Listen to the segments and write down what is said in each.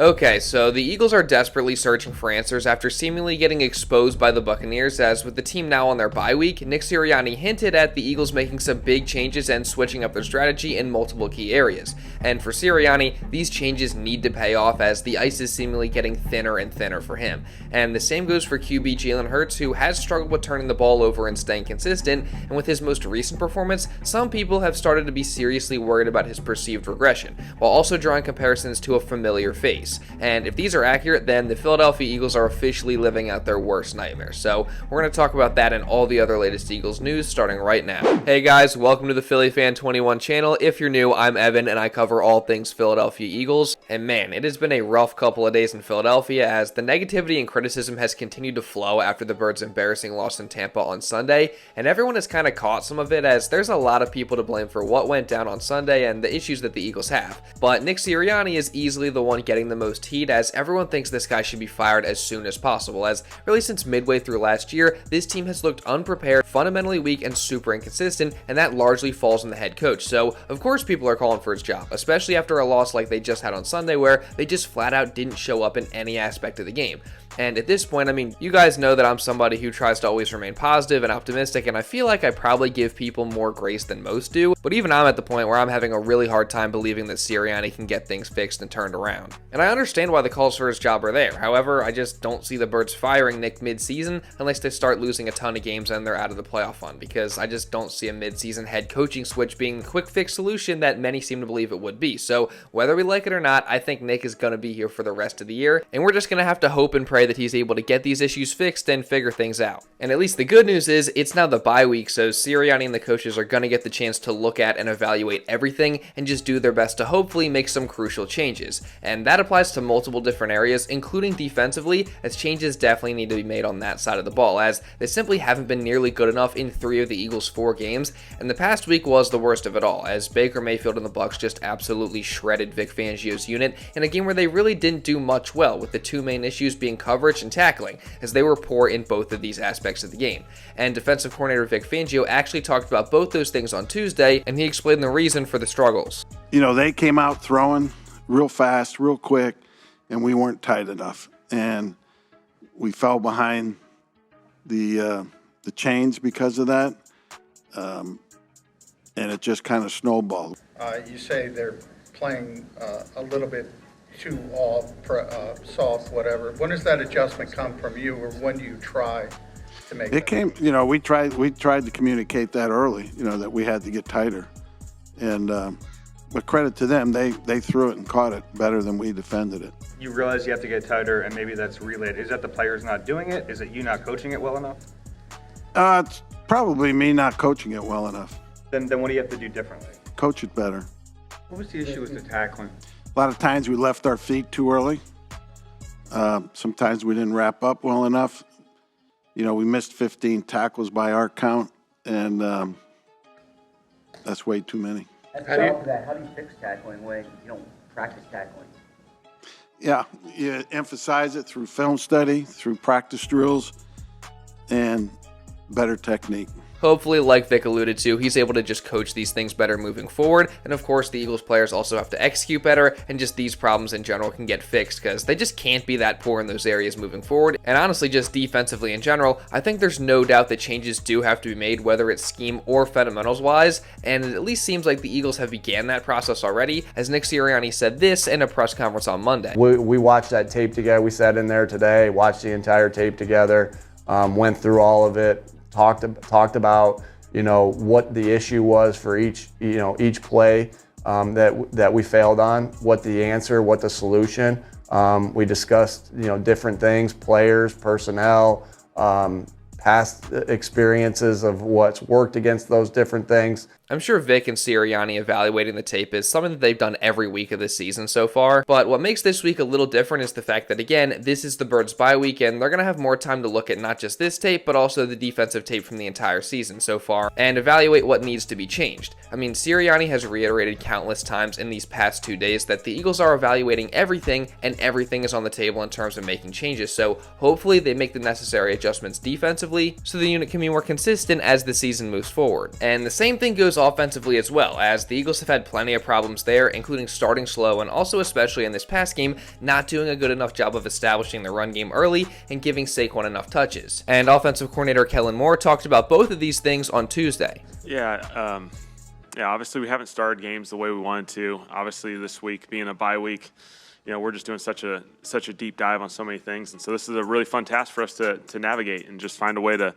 Okay, so the Eagles are desperately searching for answers after seemingly getting exposed by the Buccaneers, as with the team now on their bye week, Nick Sirianni hinted at the Eagles making some big changes and switching up their strategy in multiple key areas. And for Sirianni, these changes need to pay off as the ice is seemingly getting thinner and thinner for him. And the same goes for QB Jalen Hurts, who has struggled with turning the ball over and staying consistent, and with his most recent performance, some people have started to be seriously worried about his perceived regression, while also drawing comparisons to a familiar face. And if these are accurate, then the Philadelphia Eagles are officially living out their worst nightmare. So we're going to talk about that and all the other latest Eagles news starting right now. Hey guys, welcome to the Philly Fan 21 channel. If you're new, I'm Evan and I cover all things Philadelphia Eagles. And man, it has been a rough couple of days in Philadelphia as the negativity and criticism has continued to flow after the Birds' embarrassing loss in Tampa on Sunday. And everyone has kind of caught some of it, as there's a lot of people to blame for what went down on Sunday and the issues that the Eagles have. But Nick Sirianni is easily the one getting the most heat, as everyone thinks this guy should be fired as soon as possible, as really since midway through last year, this team has looked unprepared, fundamentally weak, and super inconsistent, and that largely falls on the head coach. So of course people are calling for his job, especially after a loss like they just had on Sunday where they just flat out didn't show up in any aspect of the game. And at this point, I mean, you guys know that I'm somebody who tries to always remain positive and optimistic, and I feel like I probably give people more grace than most do, but even I'm at the point where I'm having a really hard time believing that Sirianni can get things fixed and turned around. And I understand why the calls for his job are there. However, I just don't see the Birds firing Nick mid-season unless they start losing a ton of games and they're out of the playoff run, because I just don't see a mid-season head coaching switch being the quick fix solution that many seem to believe it would be. So whether we like it or not, I think Nick is going to be here for the rest of the year, and we're just going to have to hope and pray that he's able to get these issues fixed and figure things out. And at least the good news is it's now the bye week, so Sirianni and the coaches are going to get the chance to look at and evaluate everything and just do their best to hopefully make some crucial changes. And that applies to multiple different areas, including defensively, as changes definitely need to be made on that side of the ball, as they simply haven't been nearly good enough in 3 of the Eagles' 4 games, and the past week was the worst of it all, as Baker Mayfield and the Bucs just absolutely shredded Vic Fangio's unit in a game where they really didn't do much well, with the 2 main issues being coverage and tackling, as they were poor in both of these aspects of the game. And defensive coordinator Vic Fangio actually talked about both those things on Tuesday, and he explained the reason for the struggles. You know, they came out throwing real fast, real quick, and we weren't tight enough. And we fell behind the chains because of that, and it just kind of snowballed. You say they're playing a little bit too soft, whatever. When does that adjustment come from you, or when do you try to make it? Came, you know, we tried to communicate that early, you know, that we had to get tighter. And but credit to them, they threw it and caught it better than we defended it. You realize you have to get tighter, and maybe that's related. Is that the players not doing it? Is it you not coaching it well enough? It's probably me not coaching it well enough. Then what do you have to do differently? Coach it better. What was the issue with the tackling? A lot of times we left our feet too early. Sometimes we didn't wrap up well enough. You know, we missed 15 tackles by our count, and that's way too many. How do you fix tackling when you don't practice tackling? Yeah, you emphasize it through film study, through practice drills, and better technique. Hopefully, like Vic alluded to, he's able to just coach these things better moving forward. And of course, the Eagles players also have to execute better, and just these problems in general can get fixed because they just can't be that poor in those areas moving forward. And honestly, just defensively in general, I think there's no doubt that changes do have to be made, whether it's scheme or fundamentals wise. And it at least seems like the Eagles have began that process already, as Nick Sirianni said this in a press conference on Monday. We watched that tape together. We sat in there today, watched the entire tape together, went through all of it. Talked about, you know, what the issue was for each play that we failed on, what the answer, what the solution. We discussed, you know, different things, players, personnel, past experiences of what's worked against those different things. I'm sure Vic and Sirianni evaluating the tape is something that they've done every week of this season so far, but what makes this week a little different is the fact that, again, this is the Birds' bye week, and they're going to have more time to look at not just this tape, but also the defensive tape from the entire season so far, and evaluate what needs to be changed. I mean, Sirianni has reiterated countless times in these past 2 days that the Eagles are evaluating everything, and everything is on the table in terms of making changes, so hopefully they make the necessary adjustments defensively so the unit can be more consistent as the season moves forward. And the same thing goes offensively as well, as the Eagles have had plenty of problems there, including starting slow and also especially in this past game, not doing a good enough job of establishing the run game early and giving Saquon enough touches. And offensive coordinator Kellen Moore talked about both of these things on Tuesday. Yeah, obviously we haven't started games the way we wanted to. Obviously this week being a bye week, we're just doing such a deep dive on so many things, and so this is a really fun task for us to navigate and just find a way to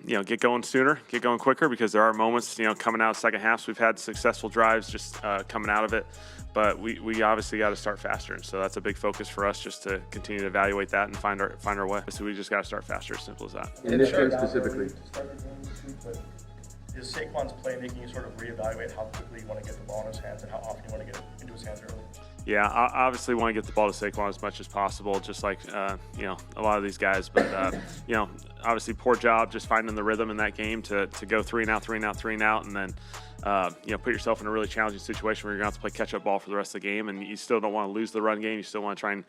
get going sooner, get going quicker, because there are moments coming out of second halves we've had successful drives just coming out of it, but we obviously got to start faster, and so that's a big focus for us, just to continue to evaluate that and find our way. So we just got to start faster, as simple as that. In this game specifically, is Saquon's play making you sort of reevaluate how quickly you want to get the ball in his hands and how often you want to get it into his hands early? Yeah, I obviously want to get the ball to Saquon as much as possible, just like a lot of these guys. But obviously poor job just finding the rhythm in that game to go 3 and out, and then put yourself in a really challenging situation where you're going to have to play catch-up ball for the rest of the game, and you still don't want to lose the run game. You still want to try and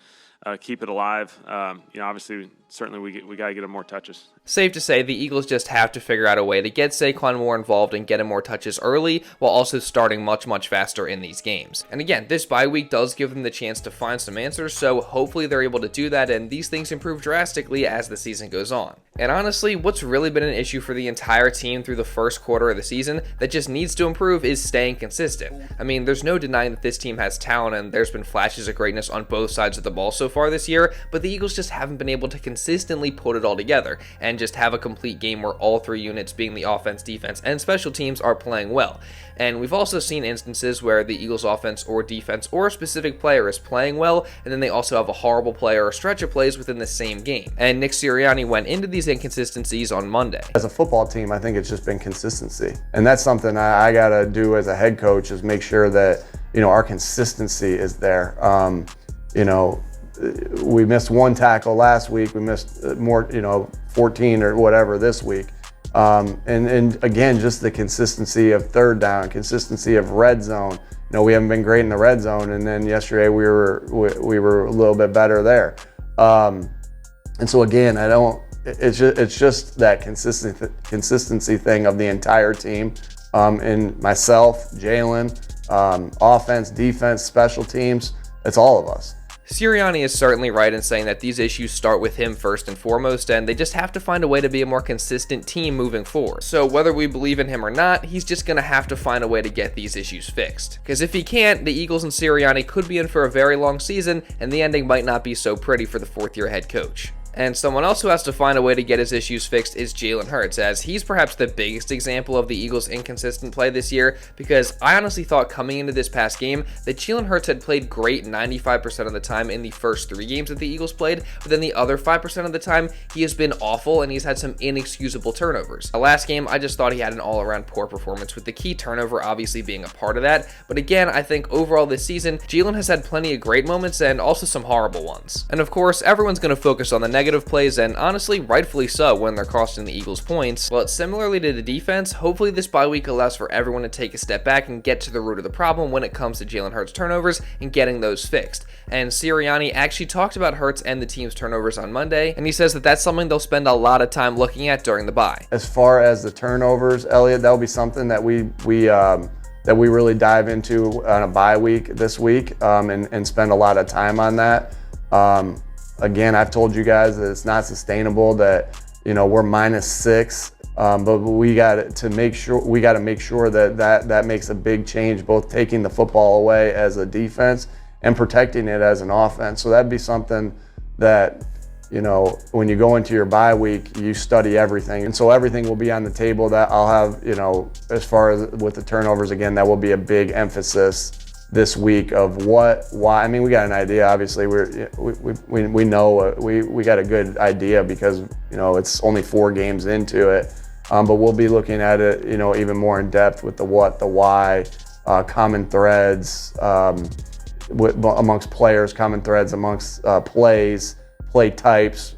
keep it alive. Obviously, certainly we got to get him more touches. Safe to say, the Eagles just have to figure out a way to get Saquon more involved and get him more touches early, while also starting much, much faster in these games. And again, this bye week does give them the chance to find some answers, so hopefully they're able to do that, and these things improve drastically as the season goes on. And honestly, what's really been an issue for the entire team through the first quarter of the season that just needs to improve is staying consistent. I mean, there's no denying that this team has talent, and there's been flashes of greatness on both sides of the ball so far this year, but the Eagles just haven't been able to consistently put it all together and just have a complete game where all three units, being the offense, defense, and special teams, are playing well. And we've also seen instances where the Eagles offense or defense or a specific player is playing well, and then they also have a horrible player or stretch of plays within the same game. And Nick Sirianni went into these inconsistencies on Monday. As a football team, I think it's just been consistency. And that's something I got to do as a head coach, is make sure that, our consistency is there. We missed one tackle last week. We missed more, 14 or whatever this week. And again, just the consistency of third down, consistency of red zone. We haven't been great in the red zone, and then yesterday we were a little bit better there. And so again, it's just that consistency thing of the entire team, and myself, Jalen, offense, defense, special teams. It's all of us. Sirianni is certainly right in saying that these issues start with him first and foremost, and they just have to find a way to be a more consistent team moving forward. So whether we believe in him or not, he's just going to have to find a way to get these issues fixed. Because if he can't, the Eagles and Sirianni could be in for a very long season, and the ending might not be so pretty for the fourth-year head coach. And someone else who has to find a way to get his issues fixed is Jalen Hurts, as he's perhaps the biggest example of the Eagles' inconsistent play this year, because I honestly thought coming into this past game that Jalen Hurts had played great 95% of the time in the first 3 games that the Eagles played, but then the other 5% of the time he has been awful and he's had some inexcusable turnovers. The last game, I just thought he had an all-around poor performance, with the key turnover obviously being a part of that, but again, I think overall this season, Jalen has had plenty of great moments and also some horrible ones. And of course, everyone's going to focus on the negative plays, and honestly, rightfully so when they're costing the Eagles points. But similarly to the defense, hopefully this bye week allows for everyone to take a step back and get to the root of the problem when it comes to Jalen Hurts' turnovers and getting those fixed. And Sirianni actually talked about Hurts and the team's turnovers on Monday, and he says that that's something they'll spend a lot of time looking at during the bye. As far as the turnovers, Elliot, that'll be something that we really dive into on a bye week this week, and spend a lot of time on that. Again, I've told you guys that it's not sustainable that, we're -6, but we got to make sure that makes a big change, both taking the football away as a defense and protecting it as an offense. So that'd be something that, when you go into your bye week, you study everything. And so everything will be on the table that I'll have, as far as with the turnovers, again, that will be a big emphasis this week of why. I mean, we got an idea. Obviously, we know we got a good idea because it's only 4 games into it. But we'll be looking at it, even more in depth with the what, the why, common threads amongst players, common threads amongst plays, play types,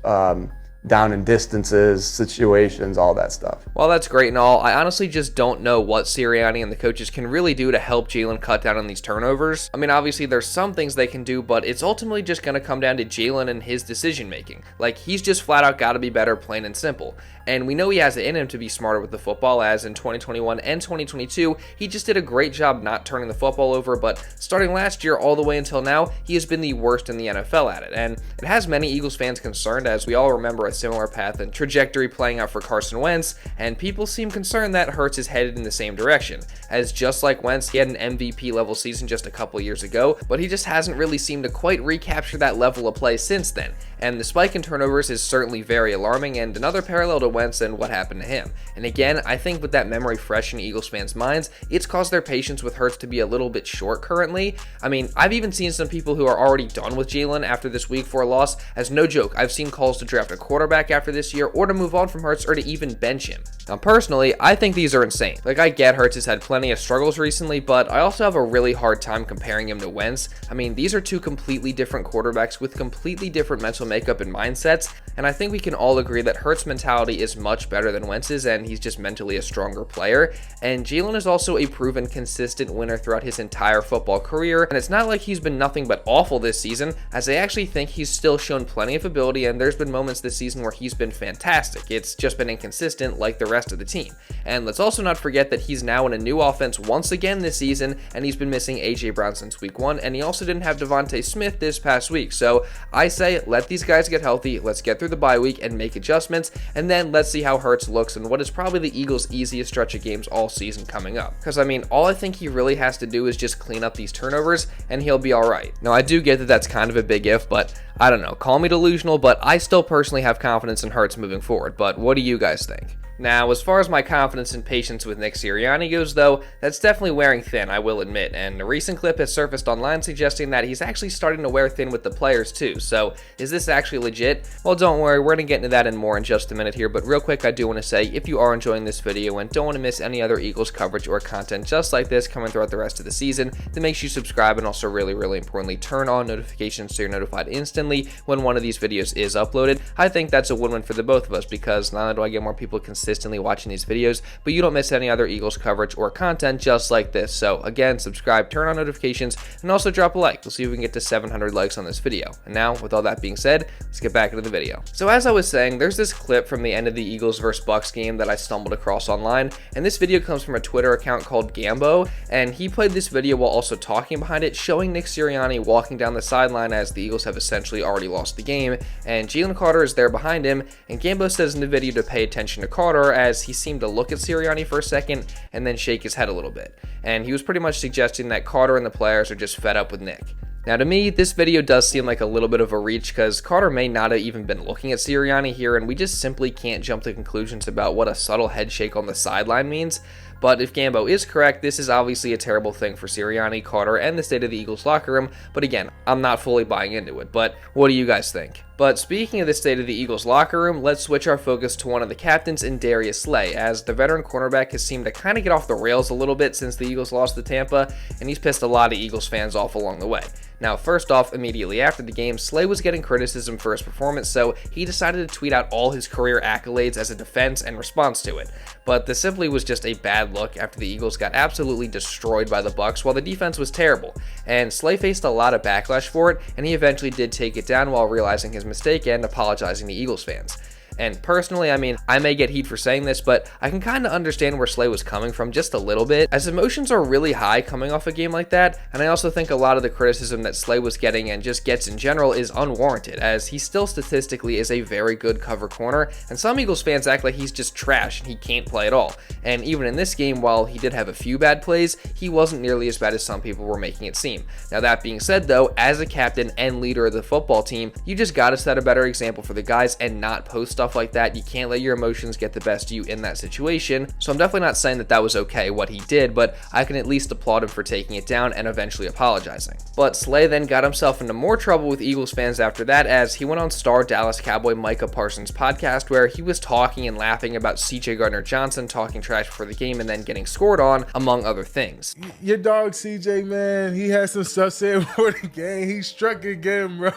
down in distances, situations, all that stuff. While that's great and all, I honestly just don't know what Sirianni and the coaches can really do to help Jalen cut down on these turnovers. I mean, obviously there's some things they can do, but it's ultimately just going to come down to Jalen and his decision making. Like, he's just flat out got to be better, plain and simple. And we know he has it in him to be smarter with the football, as in 2021 and 2022, he just did a great job not turning the football over, but starting last year all the way until now, he has been the worst in the NFL at it. And it has many Eagles fans concerned, as we all remember a similar path and trajectory playing out for Carson Wentz, and people seem concerned that Hurts is headed in the same direction, as just like Wentz, he had an MVP level season just a couple years ago, but he just hasn't really seemed to quite recapture that level of play since then. And the spike in turnovers is certainly very alarming, and another parallel to Wentz and what happened to him. And again, I think with that memory fresh in Eagles fans' minds, it's caused their patience with Hurts to be a little bit short currently. I mean, I've even seen some people who are already done with Jalen after this week 4 loss. As no joke, I've seen calls to draft a quarterback after this year, or to move on from Hurts, or to even bench him. Now, personally, I think these are insane. Like, I get Hurts has had plenty of struggles recently, but I also have a really hard time comparing him to Wentz. I mean, these are two completely different quarterbacks with completely different mental makeup and mindsets, and I think we can all agree that Hurts' mentality is much better than Wentz's, and he's just mentally a stronger player. And Jalen is also a proven consistent winner throughout his entire football career, and it's not like he's been nothing but awful this season, as I actually think he's still shown plenty of ability, and there's been moments this season where he's been fantastic. It's just been inconsistent like the rest of the team. And let's also not forget that he's now in a new offense once again this season, and he's been missing AJ Brown since week 1, and he also didn't have Devontae Smith this past week. So I say let these guys get healthy, let's get through the bye week and make adjustments, and then let's see how Hurts looks and what is probably the Eagles' easiest stretch of games all season coming up. Because I mean, all I think he really has to do is just clean up these turnovers and he'll be alright. Now, I do get that that's kind of a big if, but I don't know, call me delusional, but I still personally have confidence in Hurts moving forward. But what do you guys think? Now, as far as my confidence and patience with Nick Sirianni goes, though, that's definitely wearing thin, I will admit, and a recent clip has surfaced online suggesting that he's actually starting to wear thin with the players too. So, is this actually legit? Well, don't worry, we're going to get into that and more in just a minute here, but real quick, I do want to say, if you are enjoying this video and don't want to miss any other Eagles coverage or content just like this coming throughout the rest of the season, then make sure you subscribe, and also really importantly, turn on notifications so you're notified instantly when one of these videos is uploaded. I think that's a win-win for the both of us, because not only do I get more people consistently watching these videos, but you don't miss any other Eagles coverage or content just like this. So again, subscribe, turn on notifications, and also drop a like. We'll see if we can get to 700 likes on this video. And now, with all that being said, let's get back into the video. So as I was saying, there's this clip from the end of the Eagles vs. Bucks game that I stumbled across online, and this video comes from a Twitter account called Gambo, and he played this video while also talking behind it, showing Nick Sirianni walking down the sideline as the Eagles have essentially already lost the game, and Jalen Carter is there behind him, and Gambo says in the video to pay attention to Carter, as he seemed to look at Sirianni for a second and then shake his head a little bit. And he was pretty much suggesting that Carter and the players are just fed up with Nick. Now, to me, this video does seem like a little bit of a reach, because Carter may not have even been looking at Sirianni here, and we just simply can't jump to conclusions about what a subtle head shake on the sideline means. But if Gambo is correct, this is obviously a terrible thing for Sirianni, Carter, and the state of the Eagles locker room. But again, I'm not fully buying into it. But what do you guys think? But speaking of the state of the Eagles locker room, let's switch our focus to one of the captains in Darius Slay, as the veteran cornerback has seemed to kind of get off the rails a little bit since the Eagles lost to Tampa, and he's pissed a lot of Eagles fans off along the way. Now, first off, immediately after the game, Slay was getting criticism for his performance, so he decided to tweet out all his career accolades as a defense and response to it. But this simply was just a bad look after the Eagles got absolutely destroyed by the Bucks while the defense was terrible, and Slay faced a lot of backlash for it, and he eventually did take it down while realizing his mistake and apologizing to Eagles fans. And personally, I mean, I may get heat for saying this, but I can kind of understand where Slay was coming from just a little bit, as emotions are really high coming off a game like that, and I also think a lot of the criticism that Slay was getting and just gets in general is unwarranted, as he still statistically is a very good cover corner, and some Eagles fans act like he's just trash and he can't play at all. And even in this game, while he did have a few bad plays, he wasn't nearly as bad as some people were making it seem. Now, that being said though, as a captain and leader of the football team, you just gotta set a better example for the guys and not post stuff like that. You can't let your emotions get the best of you in that situation. So I'm definitely not saying that that was okay what he did, but I can at least applaud him for taking it down and eventually apologizing. But Slay then got himself into more trouble with Eagles fans after that, as he went on star Dallas Cowboy Micah Parsons' podcast, where he was talking and laughing about CJ Gardner-Johnson talking trash before the game and then getting scored on, among other things. Your dog CJ, man, he had some stuff said before the game. He struck again, bro.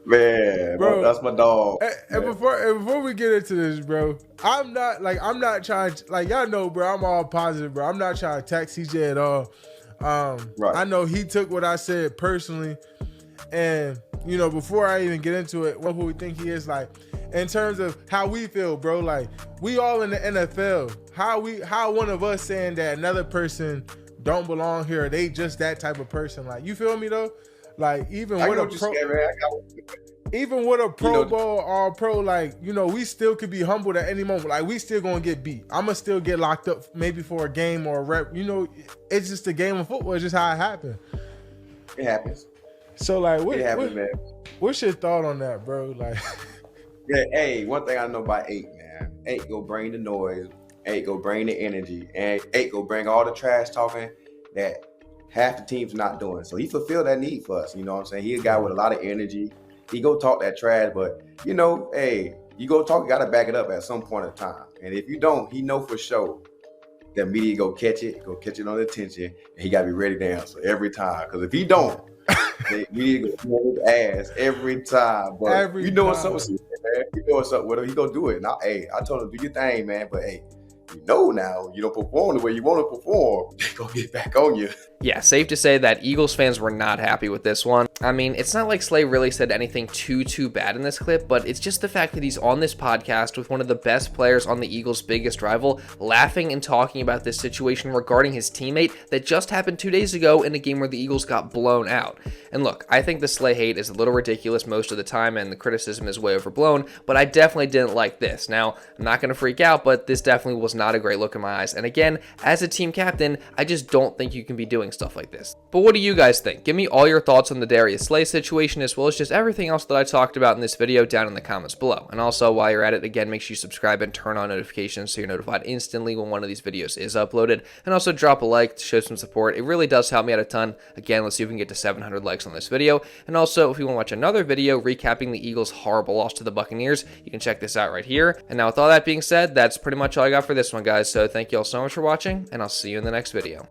Man, Bro, that's my dog. And before we get into this, bro, I'm not trying to, like, y'all know, bro, I'm all positive, bro. I'm not trying to attack CJ at all. Right. I know he took what I said personally, and you know, before I even get into it, what we think he is, like, in terms of how we feel, bro, like, we all in the NFL. How one of us saying that another person don't belong here, they just that type of person, like, you feel me though? Like, even with a Pro Bowl, all pro, like, you know, we still could be humbled at any moment. Like, we still gonna get beat. I'ma still get locked up maybe for a game or a rep. You know, it's just a game of football. It's just how it happened. It happens. So, like, Man. What's your thought on that, bro? Like, Yeah, hey, one thing I know about 8, man. 8 go bring the noise. 8 go bring the energy. And 8 go bring all the trash talking that half the team's not doing. So he fulfilled that need for us. You know what I'm saying? He a guy with a lot of energy. He go talk that trash, but you know, hey, you go talk, you gotta back it up at some point in time. And if you don't, he know for sure that media go catch it on attention, and he gotta be ready to answer every time. Because if he don't, the media go on his ass every time. But you know what's up with him, man. You know what's up with him. He gonna do it. Now, hey, I told him do your thing, man. But hey, you know now you don't perform the way you want to perform, they're gonna get back on you. Yeah, safe to say that Eagles fans were not happy with this one. I mean, it's not like Slay really said anything too bad in this clip, but it's just the fact that he's on this podcast with one of the best players on the Eagles' biggest rival, laughing and talking about this situation regarding his teammate that just happened 2 days ago in a game where the Eagles got blown out. And look, I think the Slay hate is a little ridiculous most of the time, and the criticism is way overblown, but I definitely didn't like this. Now, I'm not going to freak out, but this definitely was not a great look in my eyes. And again, as a team captain, I just don't think you can be doing stuff like this. But what do you guys think? Give me all your thoughts on the Darius Slay situation, as well as just everything else that I talked about in this video down in the comments below. And also, while you're at it, again, make sure you subscribe and turn on notifications so you're notified instantly when one of these videos is uploaded. And also drop a like to show some support. It really does help me out a ton. Again, let's see if we can get to 700 likes on this video. And also, if you want to watch another video recapping the Eagles' horrible loss to the Buccaneers, you can check this out right here. And now with all that being said, that's pretty much all I got for this one, guys. So thank you all so much for watching, and I'll see you in the next video.